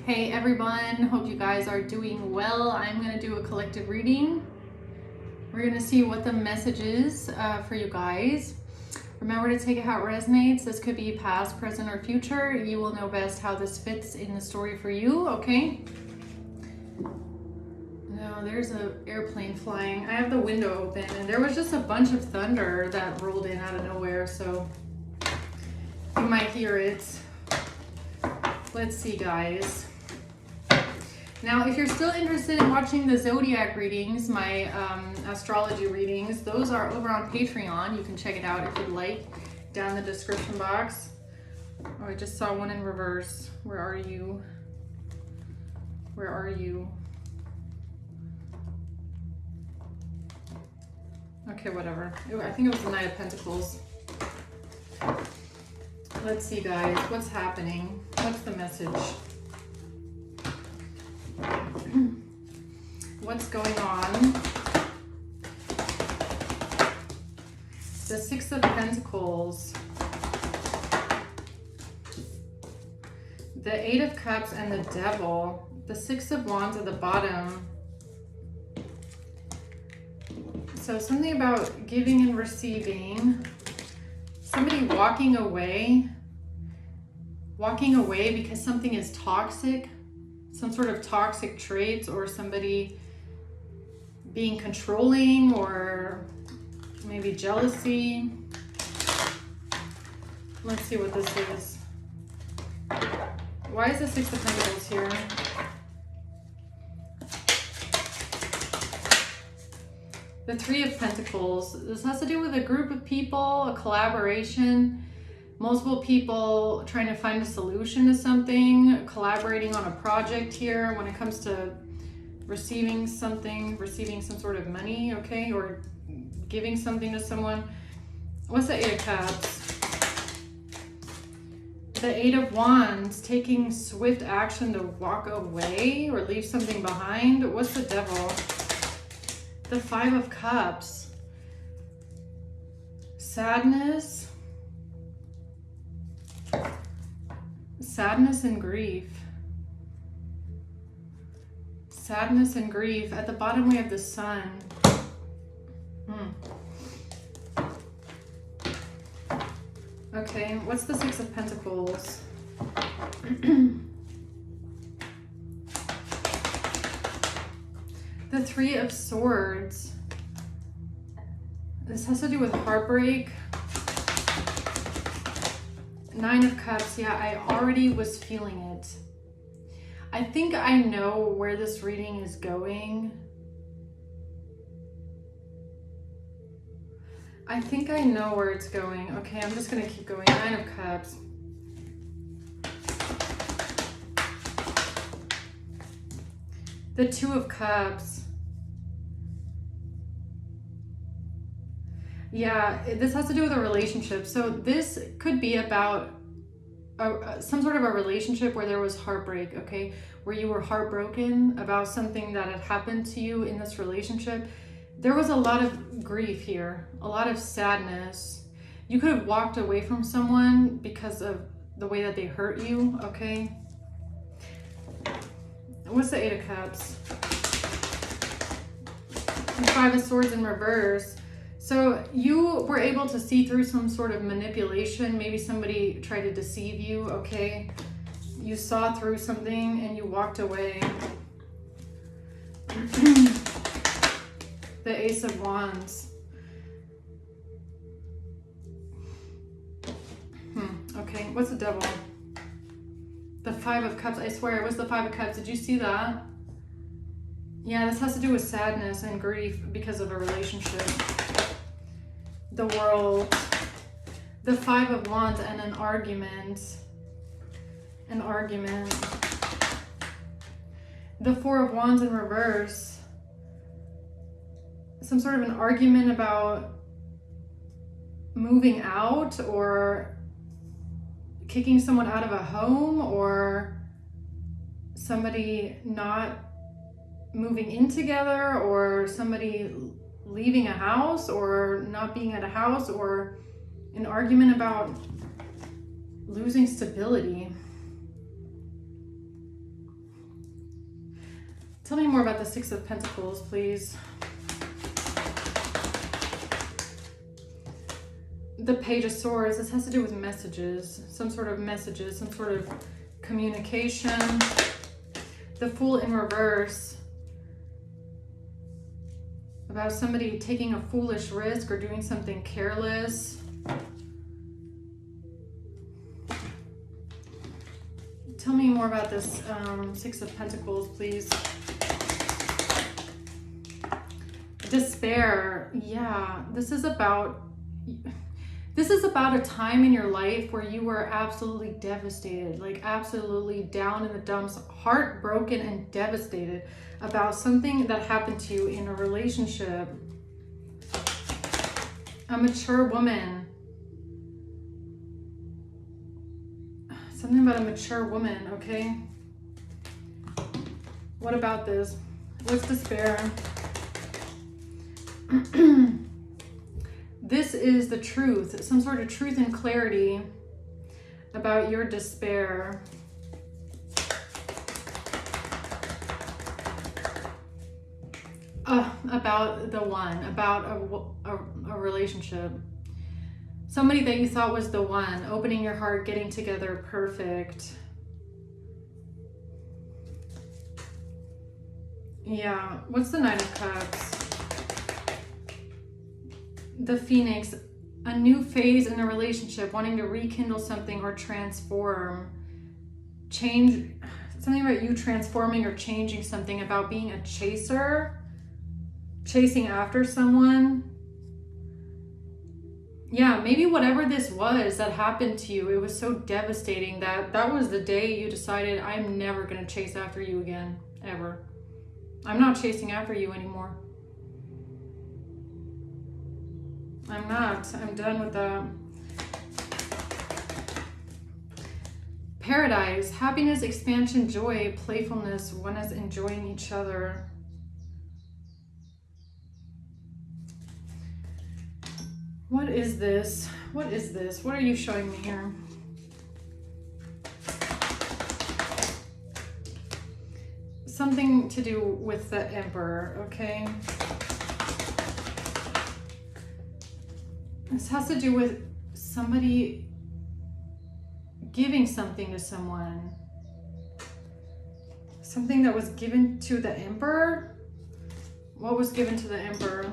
Hey everyone, hope you guys are doing well. I'm going to do a collective reading. We're going to see what the message is for you guys. Remember to take it how it resonates. This could be past, present, or future. You will know best how this fits in the story for you, okay? Now there's an airplane flying. I have the window open and there was just a bunch of thunder that rolled in out of nowhere, so you might hear it. Let's see, guys. Now, if you're still interested in watching the zodiac readings, my astrology readings, those are over on Patreon. You can check it out if you'd like, down in the description box. Oh, I just saw one in reverse. Where are you? Where are you? Okay, whatever. I think it was the Knight of Pentacles. Let's see, guys. What's happening? What's the message? What's going on? The Six of Pentacles, the Eight of Cups, and the Devil. The Six of Wands at the bottom. So something about giving and receiving. Somebody walking away because something is toxic, some sort of toxic traits, or somebody being controlling, or maybe jealousy. Let's see what this is. Why is the Six of Pentacles here? The Three of Pentacles. This has to do with a group of people, a collaboration, multiple people trying to find a solution to something, collaborating on a project here when it comes to receiving something, receiving some sort of money, okay, or giving something to someone. What's the Eight of Cups? The Eight of Wands, taking swift action to walk away or leave something behind. What's the Devil? The Five of Cups. Sadness. Sadness and grief. Sadness and grief. At the bottom we have the Sun. Okay, what's the Six of Pentacles? The Three of Swords. This has to do with heartbreak. Nine of Cups. Yeah, I already was feeling it. I think I know where this reading is going. I think I know where it's going. Okay, I'm just going to keep going. Nine of Cups. The Two of Cups. Yeah, this has to do with a relationship. So this could be about some sort of a relationship where there was heartbreak, okay? Where you were heartbroken about something that had happened to you in this relationship. There was a lot of grief here, a lot of sadness. You could have walked away from someone because of the way that they hurt you, okay? What's the Eight of Cups? The Five of Swords in reverse. So you were able to see through some sort of manipulation. Maybe somebody tried to deceive you, okay? You saw through something and you walked away. The Ace of Wands. Okay, what's the Devil? The Five of Cups. I swear it was the Five of Cups. Did you see that? Yeah, this has to do with sadness and grief because of a relationship. The World. The Five of Wands and an argument. An argument. The Four of Wands in reverse. Some sort of an argument about moving out or kicking someone out of a home, or somebody not moving in together, or somebody leaving a house or not being at a house, or an argument about losing stability. Tell me more about the Six of Pentacles, please. The Page of Swords. This has to do with messages. Some sort of messages, some sort of communication. The Fool in reverse. About somebody taking a foolish risk or doing something careless. Tell me more about this Six of Pentacles, please. Despair. Yeah, this is about a time in your life where you were absolutely devastated, like absolutely down in the dumps, heartbroken and devastated about something that happened to you in a relationship. A mature woman. Something about a mature woman, okay? What about this? What's despair? This is the truth, some sort of truth and clarity about your despair. About the one, about a relationship. Somebody that you thought was the one, opening your heart, getting together, perfect. Yeah, what's the Knight of Cups? The Phoenix, a new phase in a relationship, wanting to rekindle something or transform. Change, something about you transforming or changing something, about being a chaser, chasing after someone. Yeah, maybe whatever this was that happened to you, it was so devastating that was the day you decided, I'm never going to chase after you again, ever. I'm not chasing after you anymore. I'm not. I'm done with that. Paradise, happiness, expansion, joy, playfulness, one is enjoying each other. What is this? What is this? What are you showing me here? Something to do with the Emperor, okay? This has to do with somebody giving something to someone. Something that was given to the Emperor? What was given to the Emperor?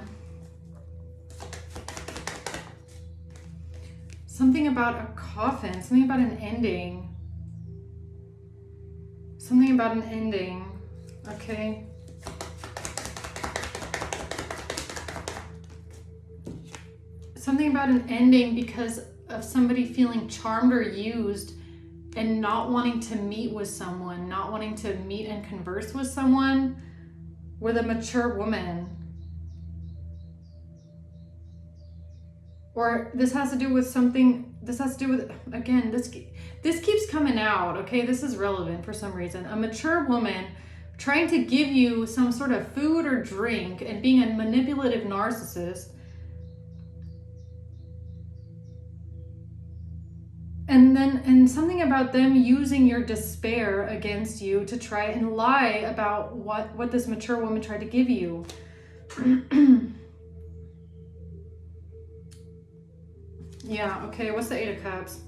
Something about a coffin, something about an ending. Something about an ending, okay? Something about an ending because of somebody feeling charmed or used and not wanting to meet with someone, not wanting to meet and converse with someone, with a mature woman. Or this has to do with something, this has to do with, again, this keeps coming out, okay? This is relevant for some reason. A mature woman trying to give you some sort of food or drink and being a manipulative narcissist. And something about them using your despair against you to try and lie about what this mature woman tried to give you. Yeah, okay, what's the Eight of Cups?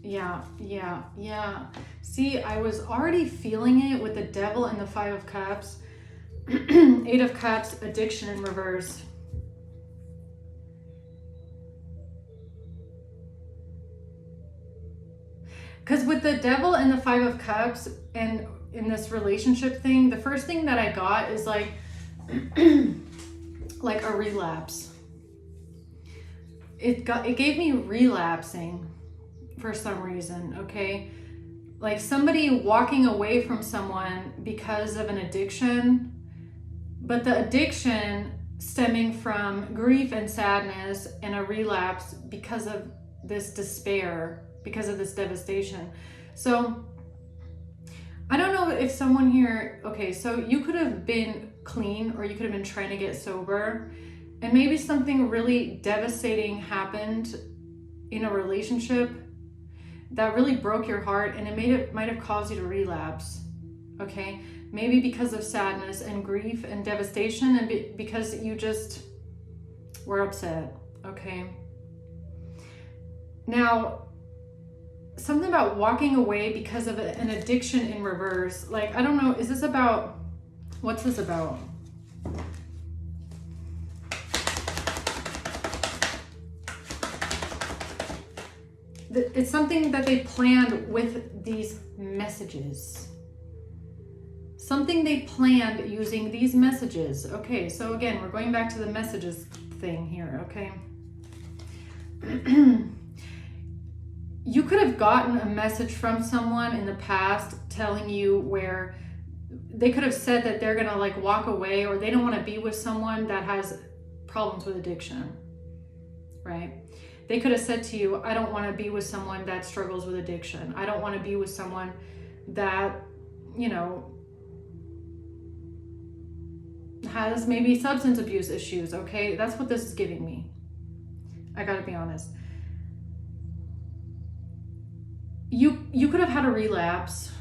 Yeah. See, I was already feeling it with the Devil and the Five of Cups. Eight of Cups, addiction in reverse. Because with the Devil and the Five of Cups and in this relationship thing, the first thing that I got is like like a relapse. It gave me relapsing for some reason, okay? Like somebody walking away from someone because of an addiction, but the addiction stemming from grief and sadness, and a relapse because of this despair, because of this devastation. So I don't know if someone here, okay, so you could have been clean or you could have been trying to get sober, and maybe something really devastating happened in a relationship. that really broke your heart, and it might have caused you to relapse. Okay, maybe because of sadness and grief and devastation, and because you just were upset. Okay, now something about walking away because of an addiction in reverse. Like, I don't know, is this about, what's this about? It's something that they planned with these messages. Something they planned using these messages. Okay, so again, we're going back to the messages thing here, okay? You could have gotten a message from someone in the past telling you where they could have said that they're gonna like walk away, or they don't want to be with someone that has problems with addiction, right? They could have said to you, I don't want to be with someone that struggles with addiction. I don't want to be with someone that, you know, has maybe substance abuse issues, okay? That's what this is giving me. I gotta be honest. You could have had a relapse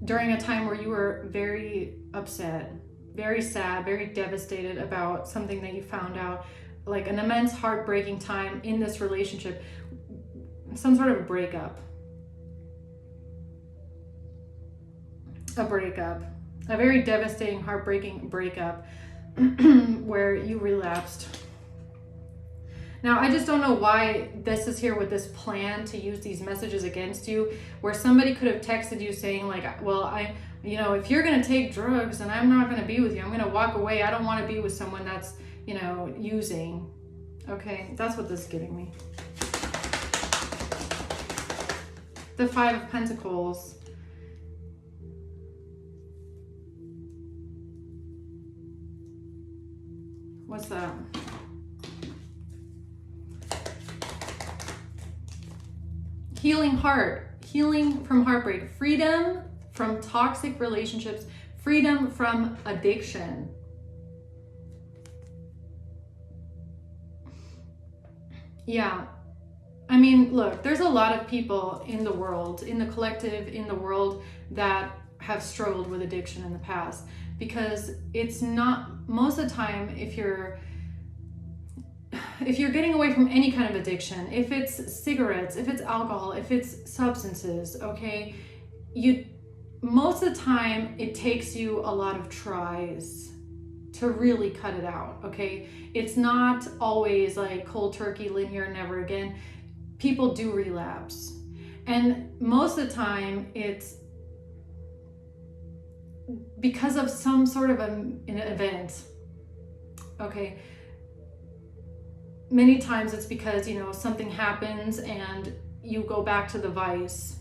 during a time where you were very upset, very sad, very devastated about something that you found out, like an immense heartbreaking time in this relationship, some sort of a breakup, a very devastating, heartbreaking breakup where you relapsed. Now, I just don't know why this is here with this plan to use these messages against you, where somebody could have texted you saying like, well, if you're going to take drugs and I'm not going to be with you, I'm going to walk away. I don't want to be with someone that's, using. Okay, that's what this is giving me. The Five of Pentacles. What's that? Healing heart, healing from heartbreak, freedom from toxic relationships, freedom from addiction. Yeah, I mean, look, there's a lot of people in the world, in the collective, in the world that have struggled with addiction in the past, because it's not, most of the time, if you're getting away from any kind of addiction, if it's cigarettes, if it's alcohol, if it's substances, okay, most of the time it takes you a lot of tries to really cut it out, okay? It's not always like cold turkey, linear, never again. People do relapse. And most of the time it's because of some sort of an event, okay? Many times it's because, something happens and you go back to the vice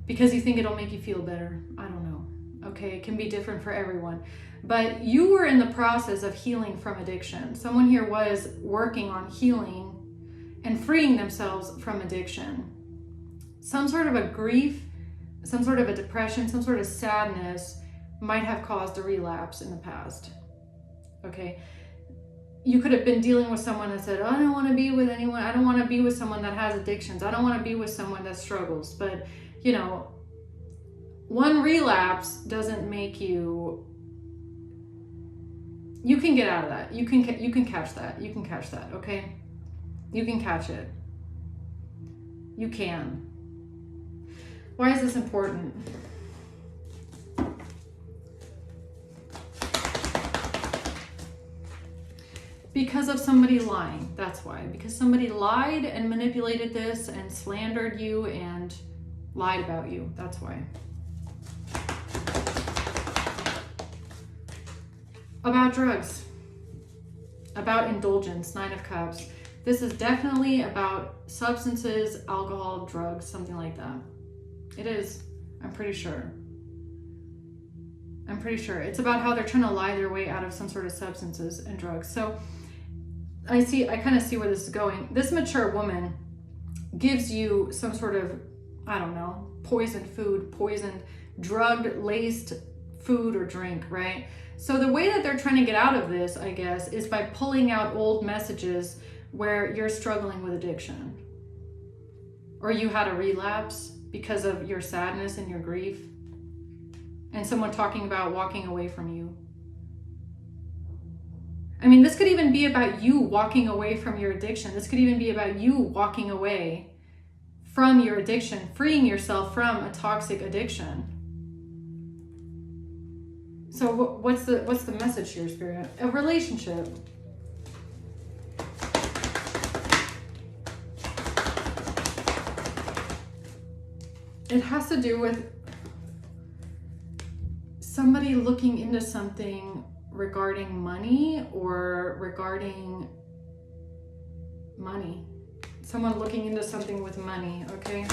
because you think it'll make you feel better. I don't know. Okay, it can be different for everyone. But you were in the process of healing from addiction. Someone here was working on healing and freeing themselves from addiction. Some sort of a grief, some sort of a depression, some sort of sadness might have caused a relapse in the past. Okay. You could have been dealing with someone that said, oh, I don't want to be with anyone. I don't want to be with someone that has addictions. I don't want to be with someone that struggles. But, one relapse doesn't make you can get out of that. You can catch that. You can catch that, okay? You can catch it. You can. Why is this important? Because of somebody lying. That's why. Because somebody lied and manipulated this and slandered you and lied about you. That's why. About drugs. About indulgence. Nine of Cups. This is definitely about substances, alcohol, drugs, something like that. It is. I'm pretty sure. It's about how they're trying to lie their way out of some sort of substances and drugs. So I kind of see where this is going. This mature woman gives you some sort of, I don't know, poisoned food, poisoned, drugged, laced food or drink, right? So the way that they're trying to get out of this, I guess, is by pulling out old messages where you're struggling with addiction. or you had a relapse because of your sadness and your grief, and someone talking about walking away from you. I mean, this could even be about you walking away from your addiction. This could even be about you walking away from your addiction, freeing yourself from a toxic addiction. So what's the message here, Spirit? A relationship. It has to do with somebody looking into something regarding money or regarding money. Someone looking into something with money, okay?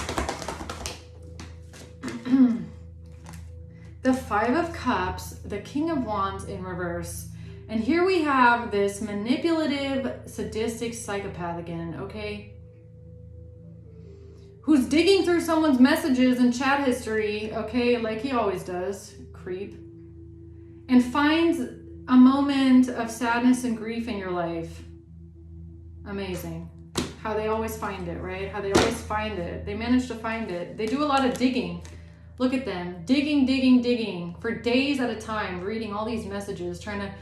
The Five of Cups, the King of Wands in reverse. And here we have this manipulative, sadistic psychopath again, okay? Who's digging through someone's messages and chat history, okay, like he always does, creep, and finds a moment of sadness and grief in your life. Amazing. How they always find it, right? How they always find it. They manage to find it. They do a lot of digging. Look at them, digging for days at a time, reading all these messages, trying to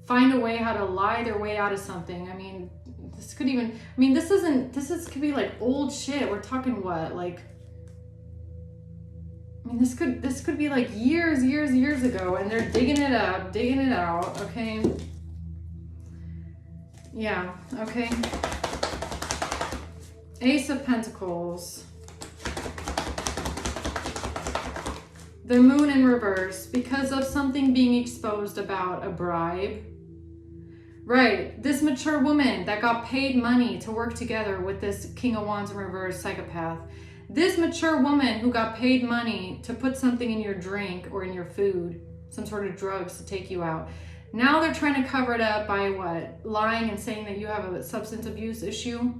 find a way how to lie their way out of something. I mean, this could be like old shit. We're talking what? Like, I mean, this could be like years ago, and they're digging it up, digging it out, okay? Yeah, okay. Ace of Pentacles. The Moon in reverse, because of something being exposed about a bribe. Right, this mature woman that got paid money to work together with this King of Wands in reverse psychopath. This mature woman who got paid money to put something in your drink or in your food, some sort of drugs to take you out. Now they're trying to cover it up by what? Lying and saying that you have a substance abuse issue.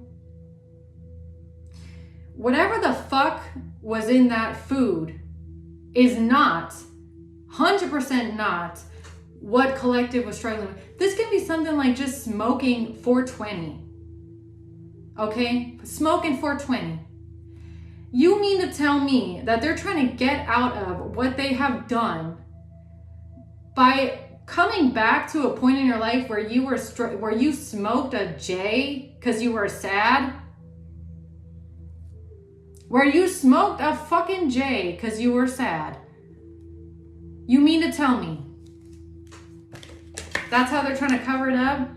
Whatever the fuck was in that food is not, 100% not, what Collective was struggling with. This can be something like just smoking 420. Okay? Smoking 420. You mean to tell me that they're trying to get out of what they have done by coming back to a point in your life where you smoked a J because you were sad? Where you smoked a fucking J because you were sad? You mean to tell me that's how they're trying to cover it up?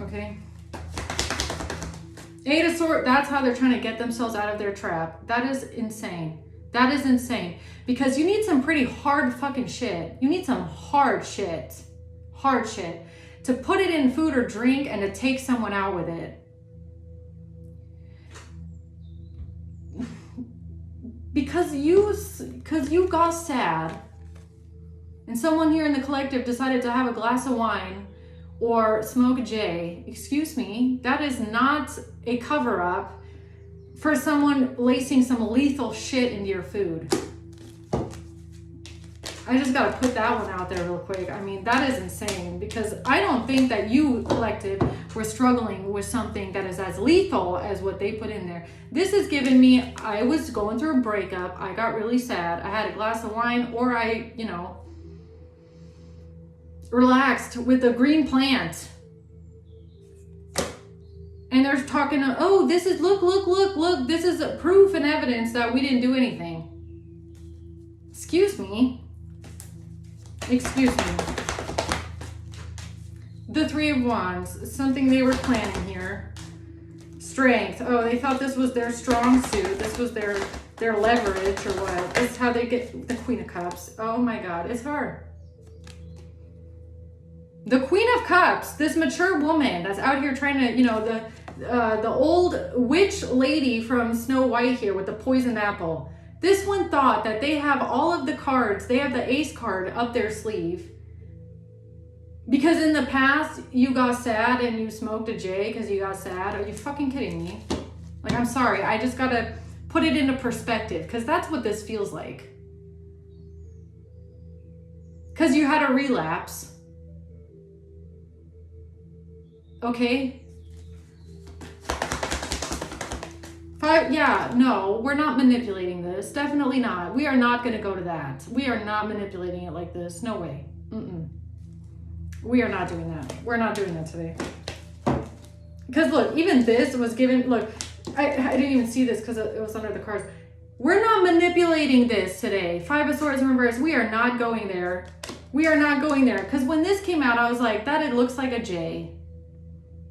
Okay. Eight of Swords, that's how they're trying to get themselves out of their trap. That is insane. That is insane. Because you need some pretty hard fucking shit. You need some hard shit. Hard shit. To put it in food or drink and to take someone out with it. Because you got sad. And someone here in the collective decided to have a glass of wine or smoke a J. Excuse me, that is not a cover-up for someone lacing some lethal shit into your food. I just gotta put that one out there real quick. I mean, that is insane, because I don't think that you, collective, were struggling with something that is as lethal as what they put in there. This is giving me, I was going through a breakup, I got really sad, I had a glass of wine, or I, relaxed with a green plant. And they're talking, oh, this is, look, this is proof and evidence that we didn't do anything. Excuse me. The Three of Wands, something they were planning here. Strength. Oh, they thought this was their strong suit. This was their leverage or what. This is how they get the Queen of Cups. Oh my God, it's her. The Queen of Cups, this mature woman that's out here trying to, the old witch lady from Snow White here with the poisoned apple. This one thought that they have all of the cards, they have the ace card up their sleeve. Because in the past, you got sad and you smoked a J because you got sad. Are you fucking kidding me? Like, I'm sorry, I just gotta put it into perspective, because that's what this feels like. Because you had a relapse. Okay? Yeah, no, we're not manipulating this. Definitely not. We are not going to go to that. We are not manipulating it like this. No way. We are not doing that. We're not doing that today. Because look, even this was given, look, I didn't even see this because it was under the cards. We're not manipulating this today. Five of Swords in reverse. We are not going there. We are not going there. Because when this came out, I was like, that it looks like a J.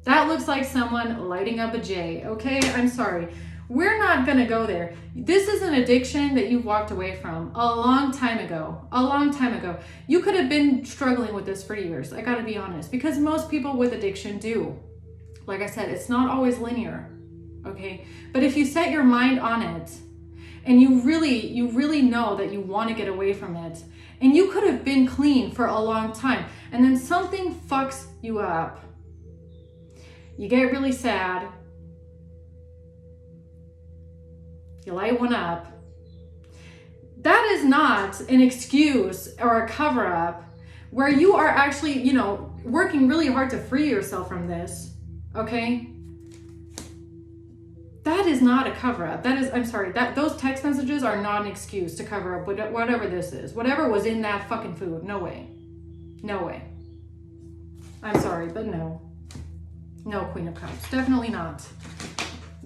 That looks like someone lighting up a J. Okay, I'm sorry. We're not going to go there. This is an addiction that you walked away from a long time ago. A long time ago. You could have been struggling with this for years. I got to be honest. Because most people with addiction do. Like I said, it's not always linear. Okay? But if you set your mind on it, and you really know that you want to get away from it, and you could have been clean for a long time, and then something fucks you up. You get really sad. You light one up. That is not an excuse or a cover-up where you are actually, working really hard to free yourself from this, okay? That is not a cover-up. That is, I'm sorry, those text messages are not an excuse to cover up whatever this is. Whatever was in that fucking food. No way. No way. I'm sorry, but no. No, Queen of Cups. Definitely not.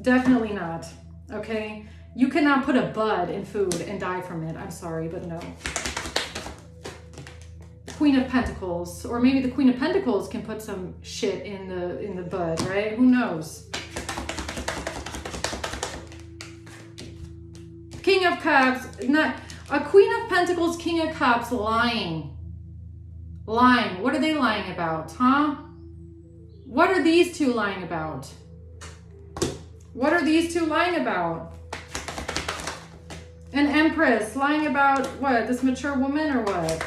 Definitely not. Okay? You cannot put a bud in food and die from it. I'm sorry, but no. Queen of Pentacles. Or maybe the Queen of Pentacles can put some shit in the bud, right? Who knows? King of Cups. A Queen of Pentacles, King of Cups lying. Lying. What are they lying about, huh? What are these two lying about? What are these two lying about? An Empress lying about what? This mature woman or what?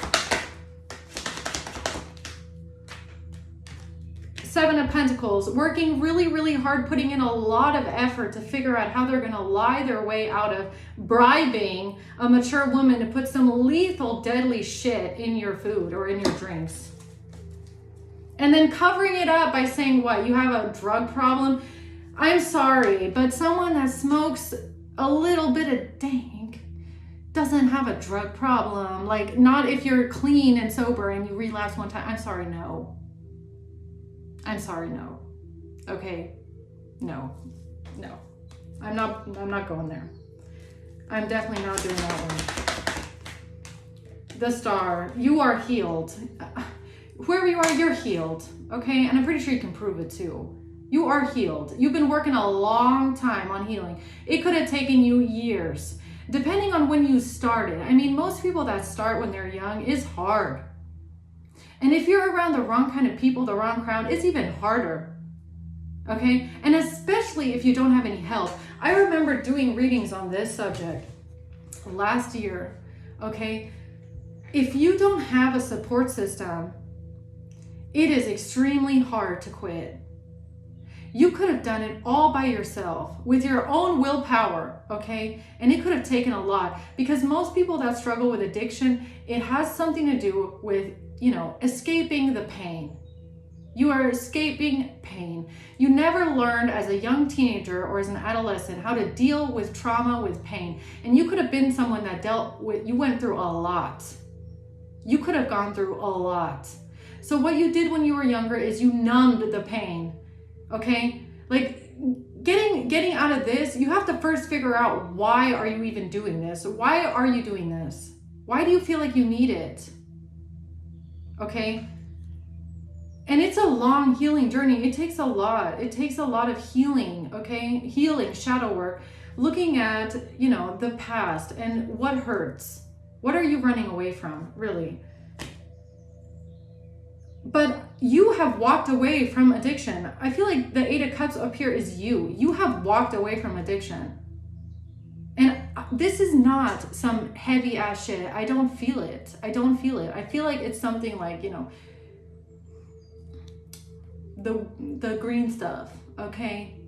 Seven of Pentacles, working really, really hard, putting in a lot of effort to figure out how they're going to lie their way out of bribing a mature woman to put some lethal, deadly shit in your food or in your drinks. And then covering it up by saying what? You have a drug problem? I'm sorry, but someone that smokes a little bit of dank doesn't have a drug problem. Like, not if you're clean and sober and you relapse one time. I'm sorry, no. I'm sorry, no. Okay? No. No. I'm not going there. I'm definitely not doing that one. The Star. You are healed. Whoever you are, you're healed. Okay? And I'm pretty sure you can prove it too. You are healed. You've been working a long time on healing. It could have taken you years, depending on when you started. I mean, most people that start when they're young is hard. And if you're around the wrong kind of people, the wrong crowd, it's even harder. Okay? And especially if you don't have any help. I remember doing readings on this subject last year. Okay? If you don't have a support system, it is extremely hard to quit. You could have done it all by yourself with your own willpower, okay? And it could have taken a lot, because most people that struggle with addiction, it has something to do with, escaping the pain. You are escaping pain. You never learned as a young teenager or as an adolescent how to deal with trauma, with pain. And you could have been someone that you went through a lot. You could have gone through a lot. So what you did when you were younger is you numbed the pain. Okay, like getting out of this, you have to first figure out, why are you even doing this? Why are you doing this? Why do you feel like you need it? Okay, and it's a long healing journey. It takes a lot. It takes a lot of healing. Okay, healing, shadow work, looking at the past and what hurts. What are you running away from, really? But you have walked away from addiction. I feel like the Eight of Cups up here is you. You have walked away from addiction. And this is not some heavy ass shit. I don't feel it. I don't feel it. I feel like it's something like, the green stuff, okay?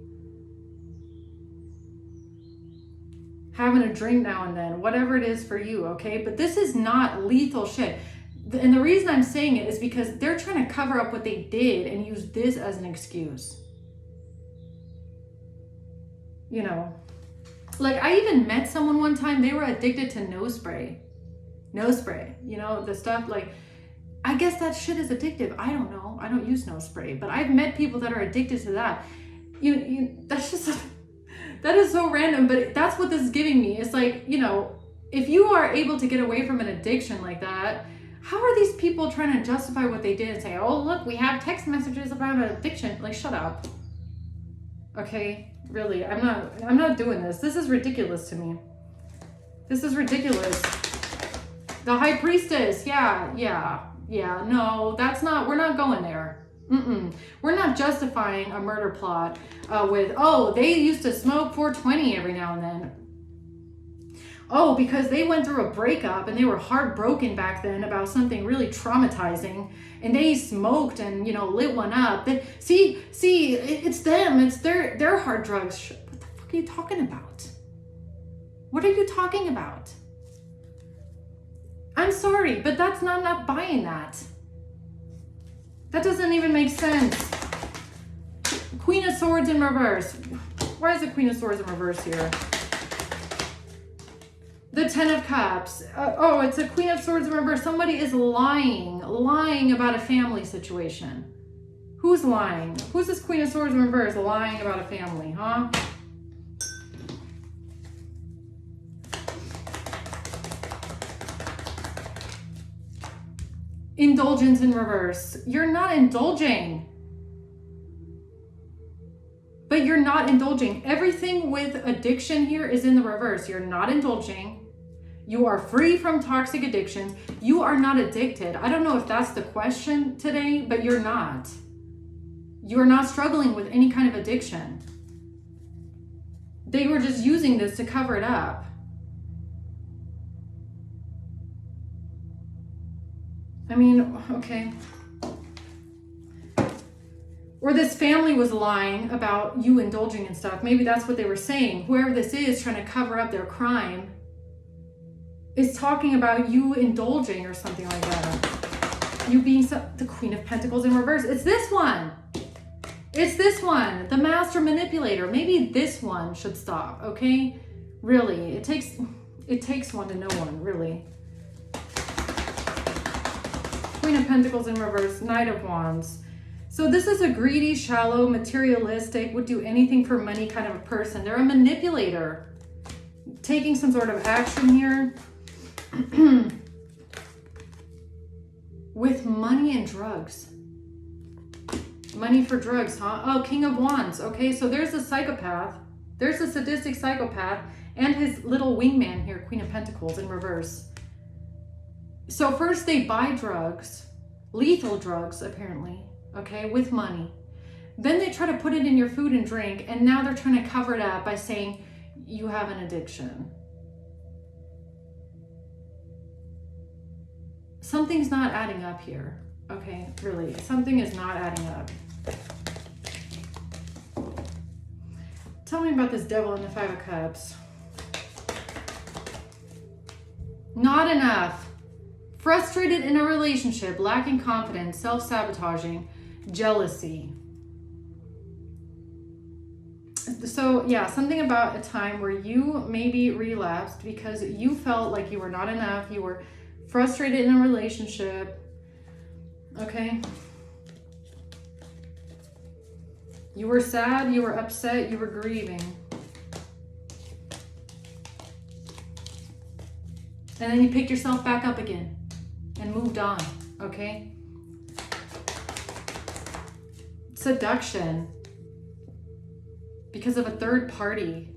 Having a drink now and then, whatever it is for you, okay? But this is not lethal shit. And the reason I'm saying it is because they're trying to cover up what they did and use this as an excuse. Like, I even met someone one time, they were addicted to nose spray. Nose spray, you know, the stuff like, I guess that shit is addictive. I don't know. I don't use nose spray, but I've met people that are addicted to that. That's just, that is so random, but that's what this is giving me. It's like, you know, if you are able to get away from an addiction like that, how are these people trying to justify what they did and say, oh, look, we have text messages about an addiction? Like, shut up. Okay, really, I'm not doing this. This is ridiculous to me. This is ridiculous. The high priestess, yeah, no, that's not, we're not going there. We're not justifying a murder plot with, oh, they used to smoke 420 every now and then. Oh, because they went through a breakup and they were heartbroken back then about something really traumatizing, and they smoked and, you know, lit one up. See, it's them. It's their hard drugs. What the fuck are you talking about? What are you talking about? I'm sorry, but that's not buying that. That doesn't even make sense. Queen of Swords in reverse. Why is the Queen of Swords in reverse here? The Ten of Cups. Oh, it's a Queen of Swords in reverse. Somebody is lying about a family situation. Who's lying? Who's this Queen of Swords in reverse lying about a family, huh? Indulgence in reverse. You're not indulging. But you're not indulging. Everything with addiction here is in the reverse. You're not indulging. You are free from toxic addictions. You are not addicted. I don't know if that's the question today, but you're not. You're not struggling with any kind of addiction. They were just using this to cover it up. I mean, okay. Or this family was lying about you indulging in stuff. Maybe that's what they were saying. Whoever this is trying to cover up their crime is talking about you indulging or something like that. You being the Queen of Pentacles in reverse. It's this one. It's this one. The Master Manipulator. Maybe this one should stop, okay? Really. It takes one to know one, really. Queen of Pentacles in reverse. Knight of Wands. So this is a greedy, shallow, materialistic, would do anything for money kind of a person. They're a manipulator. Taking some sort of action here. With money and drugs. Money for drugs, huh? Oh, King of Wands. Okay, so there's a psychopath. There's a sadistic psychopath and his little wingman here, Queen of Pentacles in reverse. So first they buy drugs, lethal drugs apparently, okay, with money. Then they try to put it in your food and drink, and now they're trying to cover it up by saying you have an addiction. Something's not adding up here. Okay, really, something is not adding up. Tell me about this Devil in the Five of Cups. Not enough. Frustrated in a relationship, lacking confidence, self-sabotaging, jealousy. So yeah, something about a time where you maybe relapsed because you felt like you were not enough. You were frustrated in a relationship. Okay. You were sad, you were upset, you were grieving. And then you picked yourself back up again and moved on, okay? Seduction. Because of a third party.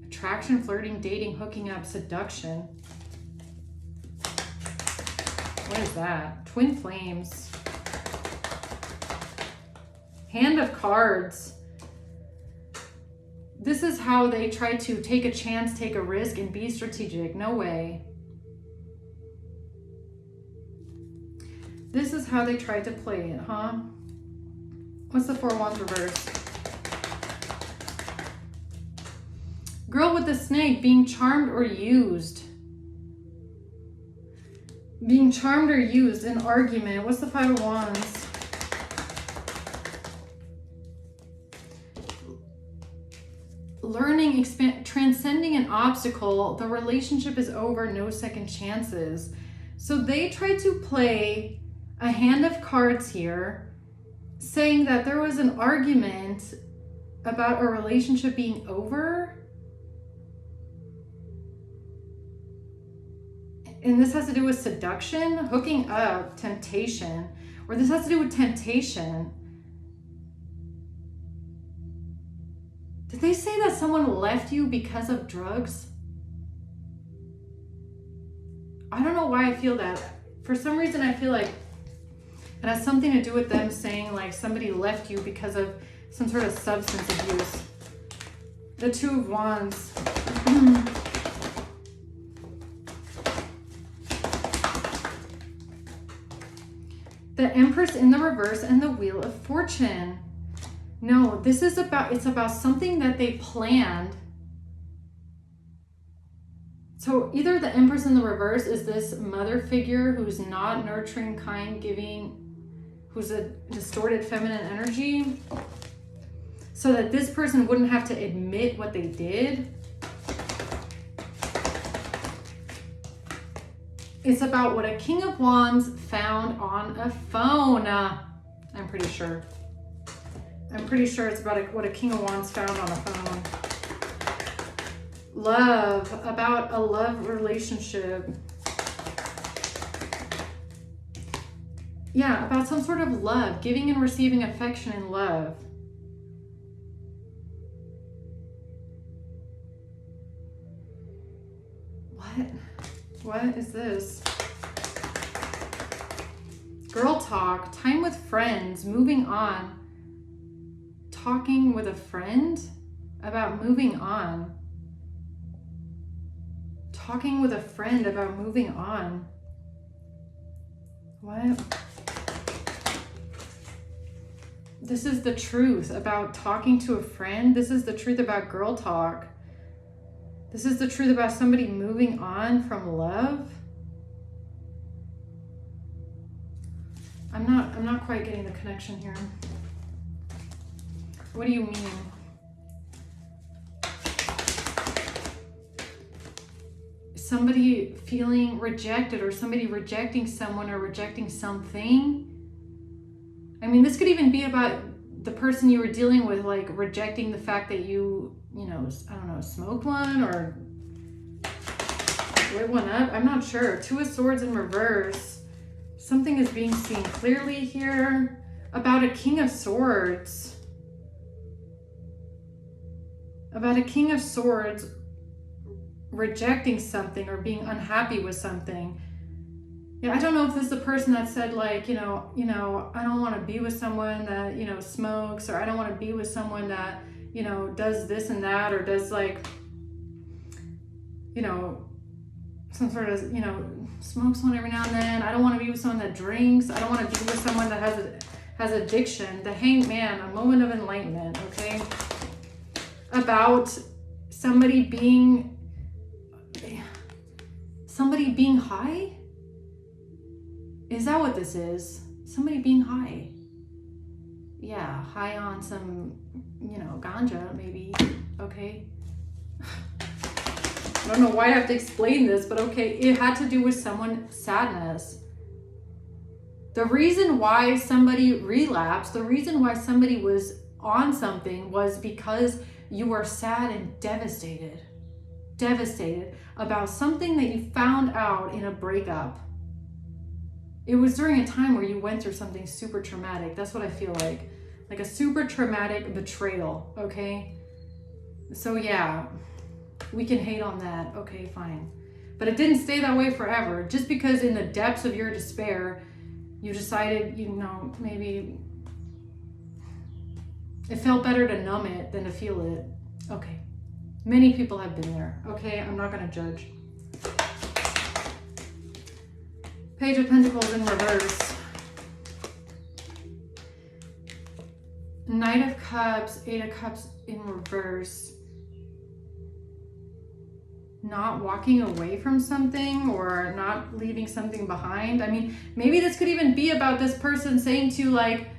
Attraction, flirting, dating, hooking up, seduction. What is that? Twin flames. Hand of cards. This is how they try to take a chance, take a risk, and be strategic. No way. This is how they tried to play it, huh? What's the Four of Wands reverse? Girl with the snake, being charmed or used. Being charmed or used in argument. What's the Five of Wands? learning, transcending an obstacle. The relationship is over, no second chances. So they tried to play a hand of cards here, saying that there was an argument about a relationship being over. And this has to do with seduction, hooking up, temptation, or this has to do with temptation. Did they say that someone left you because of drugs? I don't know why I feel that. For some reason, I feel like it has something to do with them saying like somebody left you because of some sort of substance abuse. The Two of Wands. The Empress in the reverse and the Wheel of Fortune. No, this is it's about something that they planned. So either the Empress in the reverse is this mother figure who's not nurturing, kind, giving, who's a distorted feminine energy, so that this person wouldn't have to admit what they did. It's about what a King of Wands found on a phone. I'm pretty sure. I'm pretty sure it's about what a King of Wands found on a phone. Love, about a love relationship. Yeah, about some sort of love, giving and receiving affection and love. What is this? Girl talk, time with friends, moving on. Talking with a friend about moving on. Talking with a friend about moving on. What? This is the truth about talking to a friend. This is the truth about girl talk. This is the truth about somebody moving on from love. I'm not quite getting the connection here. What do you mean? Somebody feeling rejected, or somebody rejecting someone or rejecting something. I mean, this could even be about the person you were dealing with, like rejecting the fact that you know, I don't know, smoked one or lit one up. I'm not sure. Two of Swords in reverse. Something is being seen clearly here about a King of Swords. About a King of Swords rejecting something or being unhappy with something. Yeah, I don't know if this is the person that said like, you know, I don't want to be with someone that, you know, smokes, or I don't want to be with someone that, you know, does this and that, or does like, you know, some sort of, you know, smokes one every now and then. I don't want to be with someone that drinks. I don't want to be with someone that has addiction. The Hanged Man, a moment of enlightenment, okay? About somebody being high? Is that what this is? Somebody being high. Yeah, high on some, you know, ganja maybe, okay? I don't know why I have to explain this, but okay, it had to do with someone's sadness. The reason why somebody relapsed, the reason why somebody was on something was because you were sad and devastated about something that you found out in a breakup. It was during a time where you went through something super traumatic. That's what I feel like a super traumatic betrayal, okay? So yeah, we can hate on that, okay, fine. But it didn't stay that way forever. Just because in the depths of your despair, you decided, you know, maybe it felt better to numb it than to feel it. Okay. Many people have been there, okay? I'm not gonna judge. Page of Pentacles in reverse. Knight of Cups, Eight of Cups in reverse. Not walking away from something or not leaving something behind. I mean, maybe this could even be about this person saying to you, like,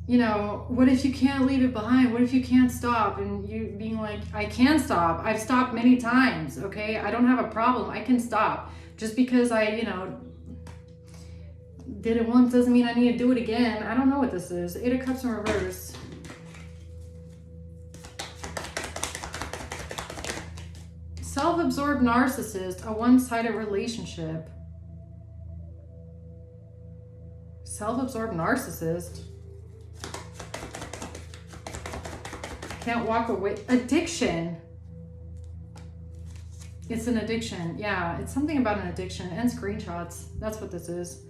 you know, what if you can't leave it behind? What if you can't stop? And you being like, I can stop. I've stopped many times, okay? I don't have a problem. I can stop. Just because I, you know, did it once doesn't mean I need to do it again. I don't know what this is. 8 of Cups in reverse. Self-absorbed narcissist, a one-sided relationship. Self-absorbed narcissist. Can't walk away. Addiction. It's an addiction. Yeah, it's something about an addiction. And screenshots. That's what this is.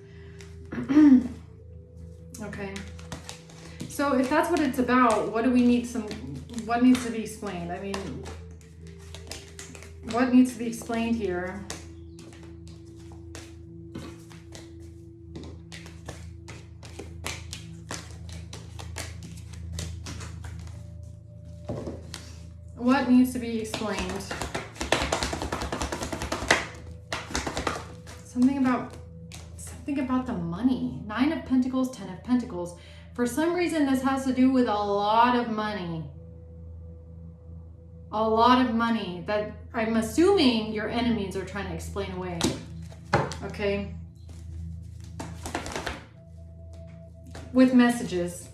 Okay. So if that's what it's about, what do we need what needs to be explained? I mean, what needs to be explained here? What needs to be explained? Something about the money. 9 of Pentacles, 10 of Pentacles. For some reason, this has to do with a lot of money. A lot of money that I'm assuming your enemies are trying to explain away. Okay? With messages.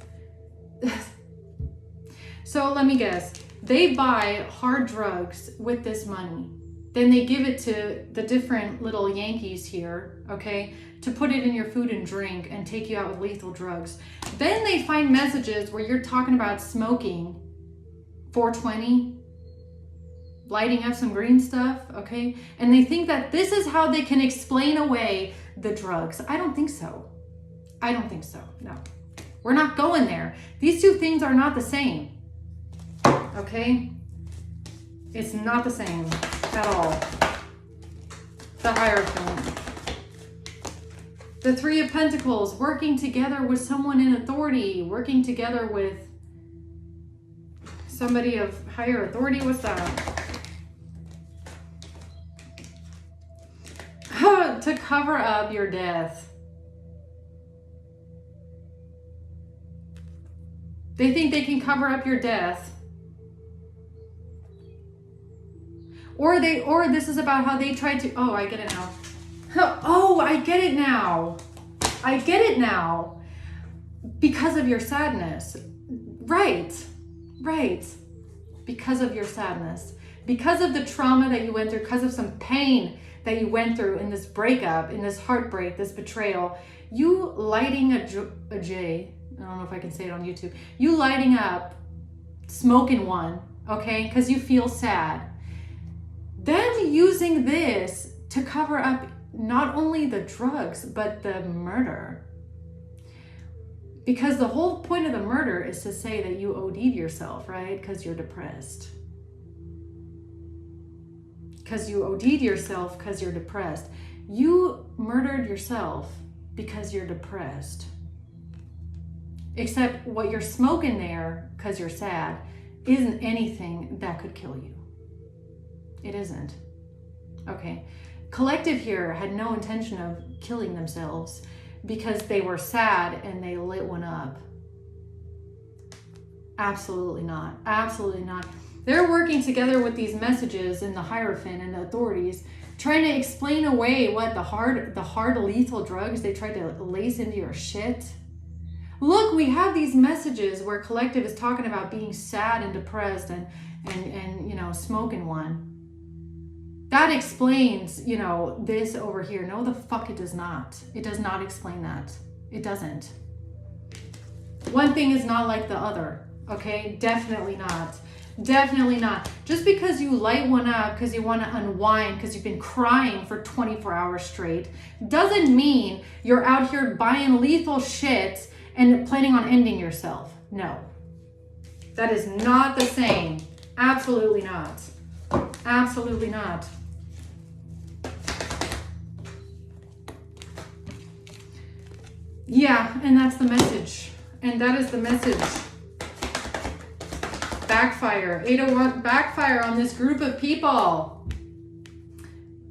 So let me guess. They buy hard drugs with this money. Then they give it to the different little Yankees here, okay, to put it in your food and drink and take you out with lethal drugs. Then they find messages where you're talking about smoking, 420, lighting up some green stuff, okay? And they think that this is how they can explain away the drugs. I don't think so. I don't think so, no. We're not going there. These two things are not the same, okay? It's not the same at all. The Hierophant. The 3 of Pentacles, working together with someone in authority, working together with somebody of higher authority. What's that? To cover up your death. They think they can cover up your death. Or this is about how they tried to, oh, I get it now. Oh, I get it now. I get it now. Because of your sadness. Right. Because of your sadness. Because of the trauma that you went through, because of some pain that you went through in this breakup, in this heartbreak, this betrayal, you lighting a J, I don't know if I can say it on YouTube, you lighting up, smoking one, okay, because you feel sad. Them using this to cover up not only the drugs, but the murder. Because the whole point of the murder is to say that you OD'd yourself, right? Because you're depressed. Because you OD'd yourself because you're depressed. You murdered yourself because you're depressed. Except what you're smoking there because you're sad isn't anything that could kill you. It isn't. Okay. Collective here had no intention of killing themselves because they were sad and they lit one up. Absolutely not. Absolutely not. They're working together with these messages in the Hierophant and the authorities, trying to explain away what the hard lethal drugs they tried to lace into your shit. Look, we have these messages where collective is talking about being sad and depressed and you know, smoking one. That explains, you know, this over here. No, the fuck it does not. It does not explain that. It doesn't. One thing is not like the other, okay? Definitely not. Definitely not. Just because you light one up because you want to unwind because you've been crying for 24 hours straight doesn't mean you're out here buying lethal shit and planning on ending yourself. No. That is not the same. Absolutely not. Absolutely not. Yeah, and that's the message. And that is the message. Backfire. 801. Backfire on this group of people.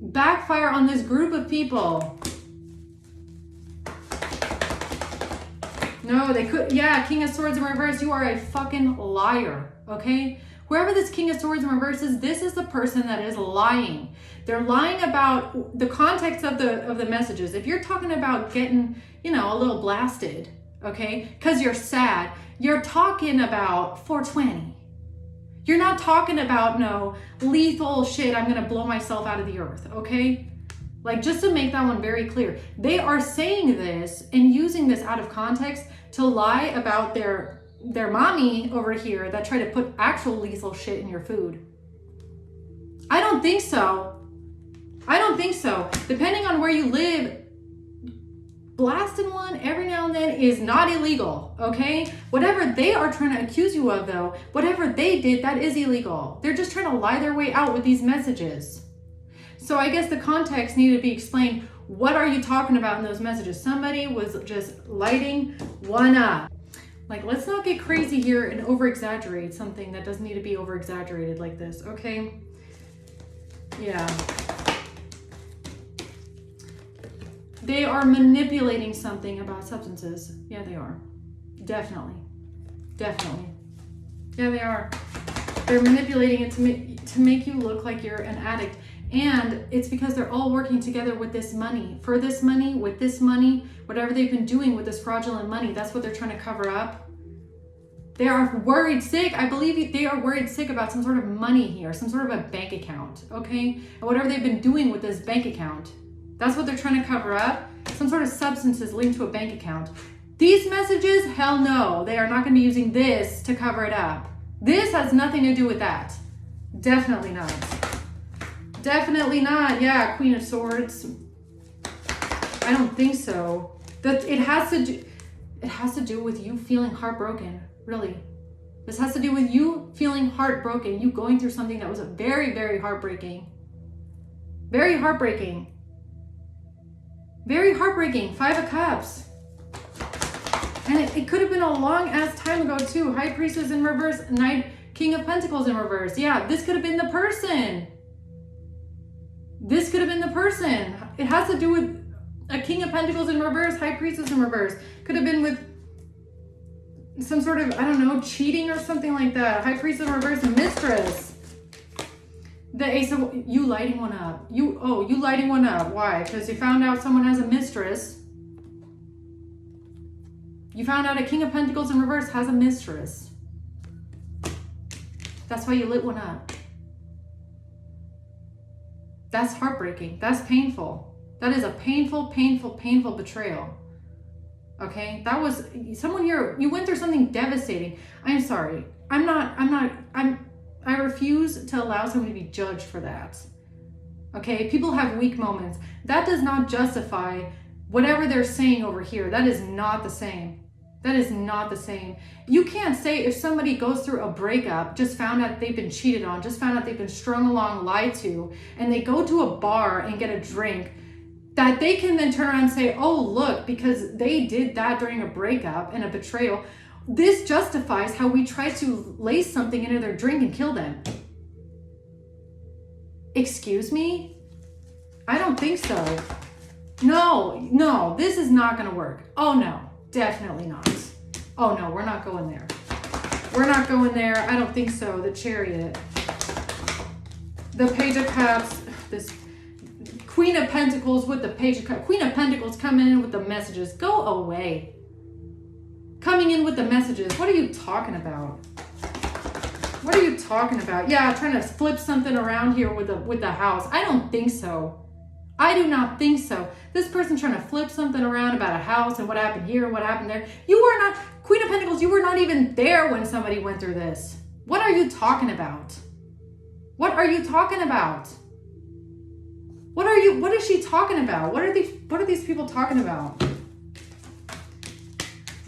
Backfire on this group of people. No, they could. Yeah, King of Swords in reverse. You are a fucking liar. Okay? Whoever this King of Swords in reverse is, this is the person that is lying. They're lying about the context of the messages. If you're talking about getting, you know, a little blasted, okay, because you're sad, you're talking about 420. You're not talking about no lethal shit, I'm gonna blow myself out of the earth, okay? Like, just to make that one very clear, they are saying this and using this out of context to lie about their mommy over here that tried to put actual lethal shit in your food. I don't think so. I don't think so. Depending on where you live, blasting one every now and then is not illegal, okay? Whatever they are trying to accuse you of, though, whatever they did, that is illegal. They're just trying to lie their way out with these messages. So I guess the context needed to be explained. What are you talking about in those messages? Somebody was just lighting one up. Like, let's not get crazy here and over-exaggerate something that doesn't need to be over-exaggerated like this, okay? Yeah. They are manipulating something about substances. Yeah, they are. Definitely. Definitely. Yeah, they are. They're manipulating it to make you look like you're an addict. And it's because they're all working together with this money. For this money, with this money, whatever they've been doing with this fraudulent money, that's what they're trying to cover up. They are worried sick. I believe they are worried sick about some sort of money here, some sort of a bank account, okay? And whatever they've been doing with this bank account, that's what they're trying to cover up. Some sort of substances linked to a bank account. These messages, hell no. They are not going to be using this to cover it up. This has nothing to do with that. Definitely not. Definitely not. Yeah, Queen of Swords. I don't think so. That it has to do with you feeling heartbroken, really. This has to do with you feeling heartbroken, you going through something that was very, very heartbreaking. Very heartbreaking. Very heartbreaking. 5 of Cups. And it could have been a long ass time ago too. High Priestess in reverse, King of Pentacles in reverse. Yeah, this could have been the person. This could have been the person. It has to do with a King of Pentacles in reverse, High Priestess in reverse. Could have been with some sort of, I don't know, cheating or something like that. High Priestess in reverse, Mistress. The Ace of, you lighting one up. You lighting one up. Why? Because you found out someone has a mistress. You found out a King of Pentacles in reverse has a mistress. That's why you lit one up. That's heartbreaking. That's painful. That is a painful, painful, painful betrayal. Okay? That was someone here, you went through something devastating. I'm sorry. I refuse to allow someone to be judged for that. Okay? People have weak moments. That does not justify whatever they're saying over here. That is not the same. That is not the same. You can't say if somebody goes through a breakup, just found out they've been cheated on, just found out they've been strung along, lied to, and they go to a bar and get a drink, that they can then turn around and say, oh, look, because they did that during a breakup and a betrayal, this justifies how we try to lace something into their drink and kill them. Excuse me? I don't think so. No, this is not going to work. Oh, no. Definitely not. Oh no, we're not going there. We're not going there. I don't think so. The Chariot. The Page of Cups. This Queen of Pentacles with the Page of Cups. Queen of Pentacles coming in with the messages. Go away. Coming in with the messages. What are you talking about? What are you talking about? Yeah, trying to flip something around here with the house. I don't think so. I do not think so. This person trying to flip something around about a house and what happened here and what happened there. You were not, Queen of Pentacles, you were not even there when somebody went through this. What are you talking about? What are you talking about? What is she talking about? What are these people talking about?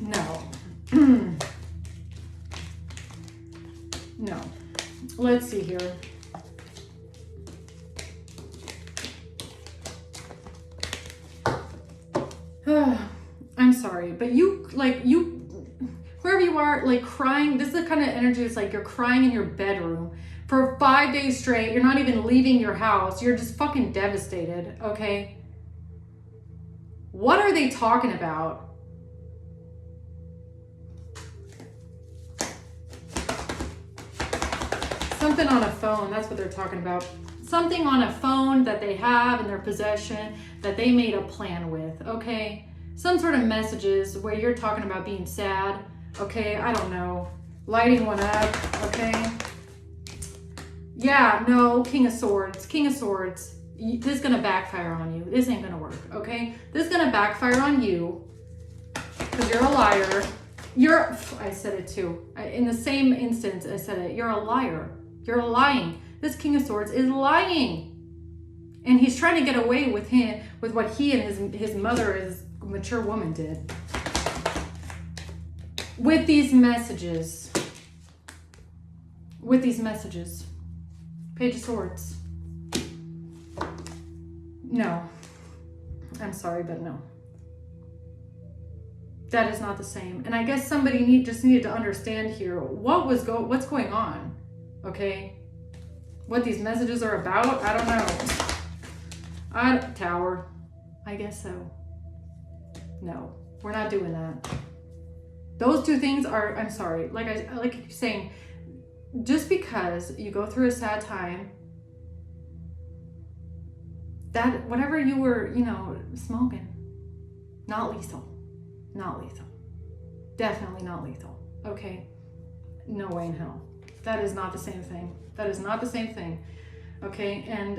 No. No. Let's see here. I'm sorry, but wherever you are, like crying, this is the kind of energy that's like you're crying in your bedroom for 5 days straight. You're not even leaving your house. You're just fucking devastated, okay? What are they talking about? Something on a phone, that's what they're talking about. Something on a phone that they have in their possession that they made a plan with, okay? Some sort of messages where you're talking about being sad, okay? I don't know. Lighting one up, okay? Yeah, no, King of Swords. King of Swords. This is going to backfire on you. This ain't going to work, okay? This is going to backfire on you because you're a liar. I said it too. In the same instance, I said it. You're a liar. You're lying. This King of Swords is lying. And he's trying to get away with what he and his mother, his mature woman, did. With these messages. With these messages. Page of Swords. No. I'm sorry, but no. That is not the same. And I guess somebody just needed to understand here what's going on. Okay? What these messages are about, I don't know. Tower. I guess so. No, we're not doing that. Those two things are, I'm sorry, like I keep saying, just because you go through a sad time, that whatever you were, smoking, not lethal. Not lethal. Definitely not lethal. Okay? No way in hell. That is not the same thing. That is not the same thing. Okay? And,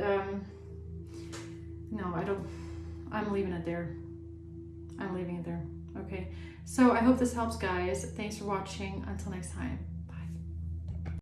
no, I'm leaving it there. I'm leaving it there. Okay? So I hope this helps, guys. Thanks for watching. Until next time.